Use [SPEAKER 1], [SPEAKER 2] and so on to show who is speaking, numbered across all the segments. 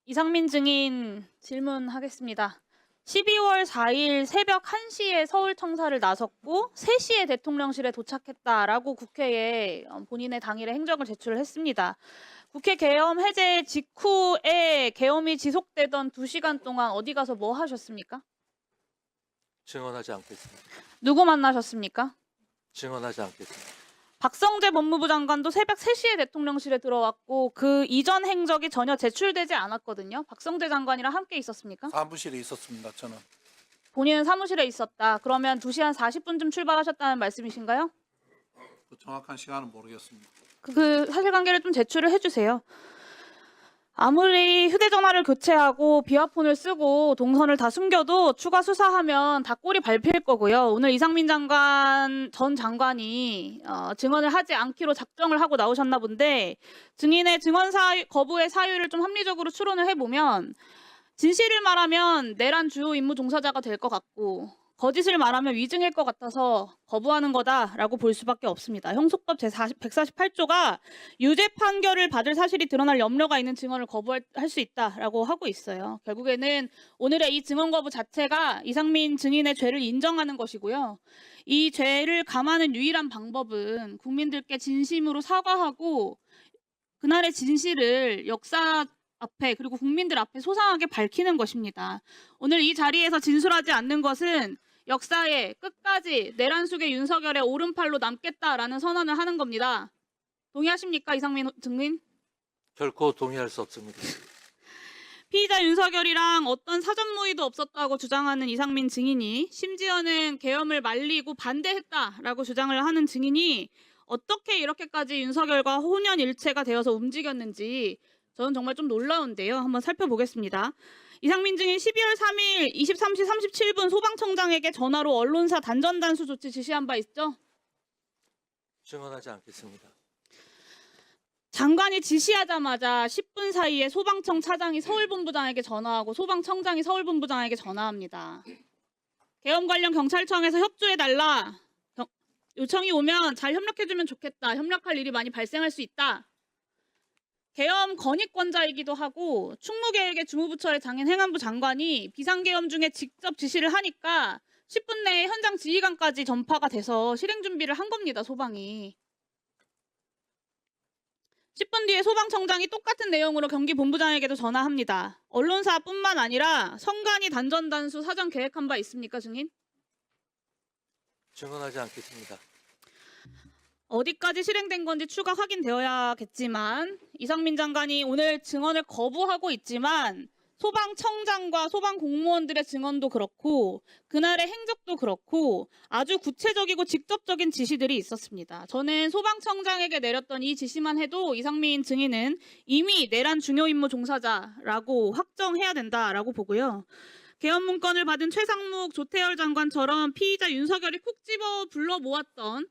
[SPEAKER 1] 이상민 증인 질문하겠습니다. 12월 4일 새벽 1시에 서울청사를 나섰고 3시에 대통령실에 도착했다라고 국회에 본인의 당일의 행적을 제출을 했습니다. 국회 계엄 해제 직후에 계엄이 지속되던 2시간 동안 어디 가서 뭐 하셨습니까?
[SPEAKER 2] 증언하지 않겠습니다.
[SPEAKER 1] 누구 만나셨습니까?
[SPEAKER 2] 증언하지 않겠습니다.
[SPEAKER 1] 박성재 법무부 장관도 새벽 3시에 대통령실에 들어왔고 그 이전 행적이 전혀 제출되지 않았거든요. 박성재 장관이랑 함께 있었습니까?
[SPEAKER 3] 사무실에 있었습니다. 저는
[SPEAKER 1] 본인은 사무실에 있었다. 그러면 2시 한 40분쯤 출발하셨다는 말씀이신가요?
[SPEAKER 3] 그 정확한 시간은 모르겠습니다.
[SPEAKER 1] 그 사실관계를 좀 제출을 해주세요. 아무리 휴대전화를 교체하고 비화폰을 쓰고 동선을 다 숨겨도 추가 수사하면 다 꼴이 밟힐 거고요. 오늘 이상민 전 장관이 증언을 하지 않기로 작정을 하고 나오셨나 본데 증인의 증언 거부의 사유를 좀 합리적으로 추론을 해보면 진실을 말하면 내란 주요 임무 종사자가 될 것 같고 거짓을 말하면 위증일 것 같아서 거부하는 거다라고 볼 수밖에 없습니다. 형소법 제148조가 유죄 판결을 받을 사실이 드러날 염려가 있는 증언을 거부할 수 있다라고 하고 있어요. 결국에는 오늘의 이 증언 거부 자체가 이상민 증인의 죄를 인정하는 것이고요. 이 죄를 감하는 유일한 방법은 국민들께 진심으로 사과하고 그날의 진실을 역사 앞에 그리고 국민들 앞에 소상하게 밝히는 것입니다. 오늘 이 자리에서 진술하지 않는 것은 역사에 끝까지 내란 속의 윤석열의 오른팔로 남겠다라는 선언을 하는 겁니다. 동의하십니까, 이상민 증인?
[SPEAKER 2] 결코 동의할 수 없습니다.
[SPEAKER 1] 피의자 윤석열이랑 어떤 사전 모의도 없었다고 주장하는 이상민 증인이 심지어는 계엄을 말리고 반대했다라고 주장을 하는 증인이 어떻게 이렇게까지 윤석열과 혼연일체가 되어서 움직였는지 저는 정말 좀 놀라운데요. 한번 살펴보겠습니다. 이상민 증인 12월 3일 23시 37분 소방청장에게 전화로 언론사 단전단수 조치 지시한 바 있죠?
[SPEAKER 2] 증언하지 않겠습니다.
[SPEAKER 1] 장관이 지시하자마자 10분 사이에 소방청 차장이 서울본부장에게 전화하고 소방청장이 서울본부장에게 전화합니다. 계엄 관련 경찰청에서 협조해달라. 요청이 오면 잘 협력해주면 좋겠다. 협력할 일이 많이 발생할 수 있다. 계엄 건의권자이기도 하고 충무계획의 주무부처의 장인 행안부 장관이 비상계엄 중에 직접 지시를 하니까 10분 내에 현장 지휘관까지 전파가 돼서 실행 준비를 한 겁니다. 소방이. 10분 뒤에 소방청장이 똑같은 내용으로 경기본부장에게도 전화합니다. 언론사뿐만 아니라 성간이 단전단수 사전 계획한 바 있습니까, 증인?
[SPEAKER 2] 증언하지 않겠습니다.
[SPEAKER 1] 어디까지 실행된 건지 추가 확인되어야겠지만 이상민 장관이 오늘 증언을 거부하고 있지만 소방청장과 소방공무원들의 증언도 그렇고 그날의 행적도 그렇고 아주 구체적이고 직접적인 지시들이 있었습니다. 저는 소방청장에게 내렸던 이 지시만 해도 이상민 증인은 이미 내란 중요 임무 종사자라고 확정해야 된다라고 보고요. 계엄 문건을 받은 최상목, 조태열 장관처럼 피의자 윤석열이 콕 집어 불러 모았던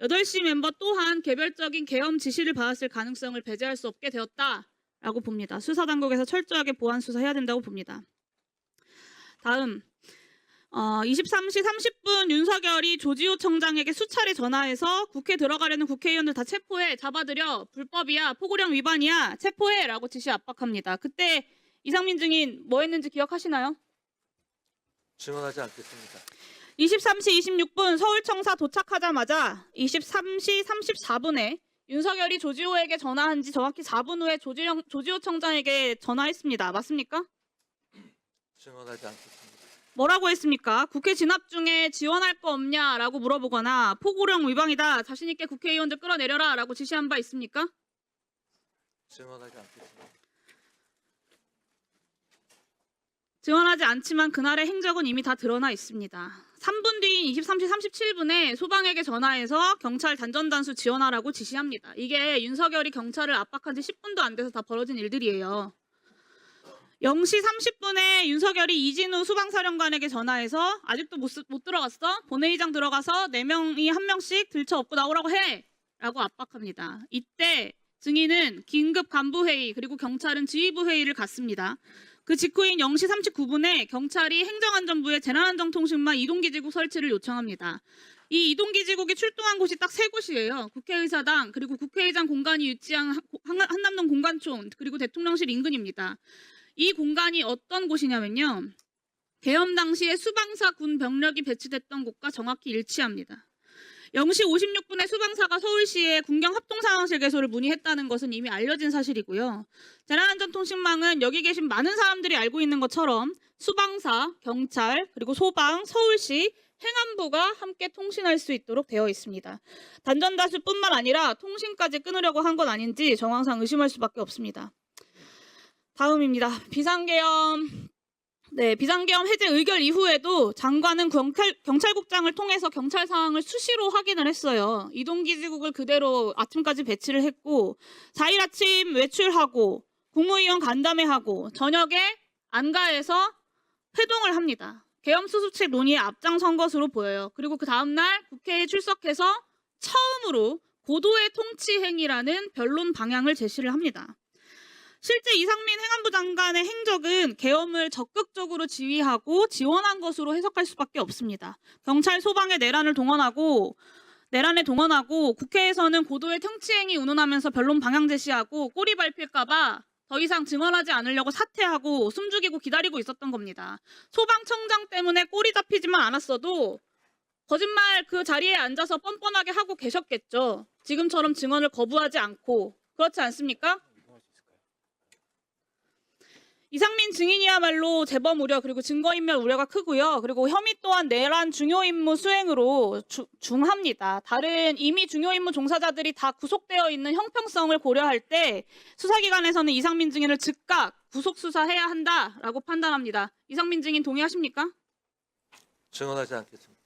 [SPEAKER 1] 8시 멤버 또한 개별적인 계엄 지시를 받았을 가능성을 배제할 수 없게 되었다라고 봅니다. 수사당국에서 철저하게 보안 수사해야 된다고 봅니다. 다음 23시 30분 윤석열이 조지호 청장에게 수차례 전화해서 국회 들어가려는 국회의원들 다 체포해, 잡아들여, 불법이야, 포고령 위반이야, 체포해라고 지시 압박합니다. 그때 이상민 증인 뭐 했는지 기억하시나요?
[SPEAKER 2] 증언하지 않겠습니다.
[SPEAKER 1] 23시 26분 서울청사 도착하자마자 23시 34분에 윤석열이 조지호에게 전화한 지 정확히 4분 후에 조지호 청장에게 전화했습니다. 맞습니까?
[SPEAKER 2] 증언하지 않겠습니다.
[SPEAKER 1] 뭐라고 했습니까? 국회 진압 중에 지원할 거 없냐라고 물어보거나 포고령 위반이다. 자신 있게 국회의원들 끌어내려라 라고 지시한 바 있습니까?
[SPEAKER 2] 증언하지 않겠습니다.
[SPEAKER 1] 증언하지 않지만 그날의 행적은 이미 다 드러나 있습니다. 3분 뒤인 23시 37분에 소방에게 전화해서 경찰 단전단수 지원하라고 지시합니다. 이게 윤석열이 경찰을 압박한 지 10분도 안 돼서 다 벌어진 일들이에요. 0시 30분에 윤석열이 이진우 수방사령관에게 전화해서 아직도 못 들어갔어? 본회의장 들어가서 4명이 1명씩 들쳐업고 나오라고 해! 라고 압박합니다. 이때 증인은 긴급 간부회의 그리고 경찰은 지휘부 회의를 갖습니다. 그 직후인 0시 39분에 경찰이 행정안전부에 재난안전통신망 이동기지국 설치를 요청합니다. 이 이동기지국이 출동한 곳이 딱 3곳이에요. 국회의사당 그리고 국회의장 공간이 위치한 한남동 공관촌 그리고 대통령실 인근입니다. 이 공간이 어떤 곳이냐면요. 계엄 당시에 수방사 군 병력이 배치됐던 곳과 정확히 일치합니다. 0시 56분에 수방사가 서울시에 군경 합동상황실 개소를 문의했다는 것은 이미 알려진 사실이고요. 재난안전통신망은 여기 계신 많은 사람들이 알고 있는 것처럼 수방사, 경찰, 그리고 소방, 서울시, 행안부가 함께 통신할 수 있도록 되어 있습니다. 단전다수뿐만 아니라 통신까지 끊으려고 한 건 아닌지 정황상 의심할 수밖에 없습니다. 다음입니다. 비상계엄. 네, 비상계엄 해제 의결 이후에도 장관은 경찰국장을 통해서 경찰 상황을 수시로 확인을 했어요. 이동기지국을 그대로 아침까지 배치를 했고 4일 아침 외출하고 국무위원 간담회하고 저녁에 안가에서 회동을 합니다. 계엄 수습책 논의에 앞장선 것으로 보여요. 그리고 그 다음날 국회에 출석해서 처음으로 고도의 통치 행위라는 변론 방향을 제시를 합니다. 실제 이상민 행안부 장관의 행적은 계엄을 적극적으로 지휘하고 지원한 것으로 해석할 수밖에 없습니다. 경찰 소방의 내란에 동원하고 국회에서는 고도의 통치행위 운운하면서 변론 방향 제시하고 꼬리 밟힐까봐 더 이상 증언하지 않으려고 사퇴하고 숨죽이고 기다리고 있었던 겁니다. 소방청장 때문에 꼬리 잡히지만 않았어도 거짓말 그 자리에 앉아서 뻔뻔하게 하고 계셨겠죠. 지금처럼 증언을 거부하지 않고. 그렇지 않습니까? 이상민 증인이야말로 재범 우려 그리고 증거인멸 우려가 크고요. 그리고 혐의 또한 내란 중요 임무 수행으로 중합니다. 다른 이미 중요 임무 종사자들이 다 구속되어 있는 형평성을 고려할 때 수사기관에서는 이상민 증인을 즉각 구속 수사해야 한다라고 판단합니다. 이상민 증인 동의하십니까?
[SPEAKER 2] 증언하지 않겠습니다.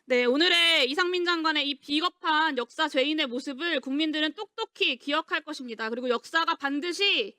[SPEAKER 1] 네, 오늘의 이상민 장관의 이 비겁한 역사 죄인의 모습을 국민들은 똑똑히 기억할 것입니다. 그리고 역사가 반드시